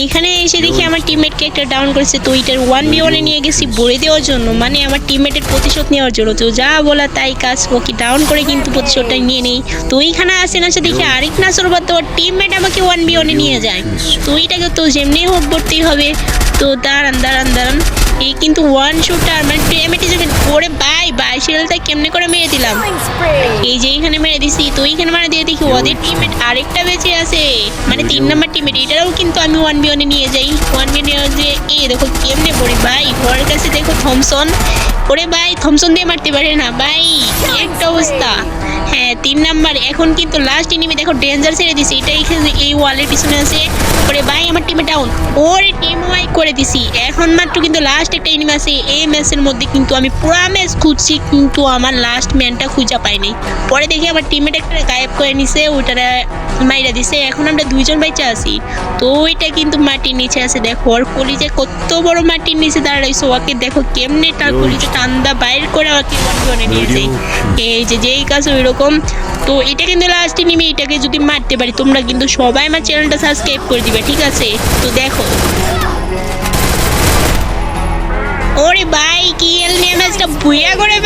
এইখানে এসে দেখি আমার টিমমেটকে একটা ডাউন করেছে, তো এটার 1v1 নিয়ে গেছি বলে দেওয়ার জন্য, মানে আমার টিমমেটের প্রতিশোধ নেওয়ার জন্য। তো যা বলা তাই কাজ, ওকে ডাউন করে কিন্তু প্রতিশোধটা নিয়ে নেই। তো এইখানে আসে না দেখি আরেক নাচর বা তোর টিমমেট আমাকে 1v1 নিয়ে যায়। তো এইটাকে তো যেমনি হোক করতেই হবে। তো দাঁড়ান এই কিন্তু ওয়ান শুটার মানে টিমমেটে যাবে ওরে বাই শিলটা কেমনে করে মেরে দিলাম। এই যে এখানে মেরে দিছি, তো এইখানে মারা দিয়ে দেখি ওদের টিমমেট আরেকটা বেঁচে আছে, মানে 3 নাম্বার টিমমেট। এটাও কিন্তু আমি 1v1 নিয়ে যাই। 1v1 নিয়ে যে দেখো কেমনে পড়ি ভাই, ওর কাছে দেখো থমসন। ওরে ভাই থমসন দিয়ে মারতে পারে না ভাই, কি একটা অবস্থা। হ্যাঁ 3 নাম্বার। এখন কিন্তু লাস্ট এনিমি দেখো ডেঞ্জার ছেড়ে দিছি, এটা এখানে এই ওয়ালের পিছনে আছে। ওরে ভাই আমার টিমে ডাউন, ওরে টিম ওয়াই করে দিছি। এখন মাত্র কিন্তু লাস্ট একটা এনিমি আছে। এই ম্যাচের মধ্যে কিন্তু আমি পুরা ম্যাচ খুঁজছি, কিন্তু আমার লাস্ট ম্যানটা খুঁজা পাইনি। পরে দেখি আমার টিমমেট একটা গায়েব করে নিছে, ওইটারে মাইরা দিছে। এখন আমরা 2 জন বাইচা আছি। তো ওইটা কিন্তু মাটির নিচে আছে, দেখো ওর কলিজে কত বড় মাটির নিচে দাঁড়াইছে। ওকে দেখো কেমনে তার কলিজে টান্দা বাইর করে ওকে বনে নিয়েছে। এই যে যেই কাজ ওইরকম। তো এটা কিন্তু লাস্ট এনিমি, এটাকে যদি মারতে পারি তোমরা কিন্তু সবাই আমার চ্যানেলটা সাবস্ক্রাইব করে দিবে, ঠিক আছে? তো দেখো ওরে ভাই কি এল নিয়ে ম্যাচটা বুইয়া করে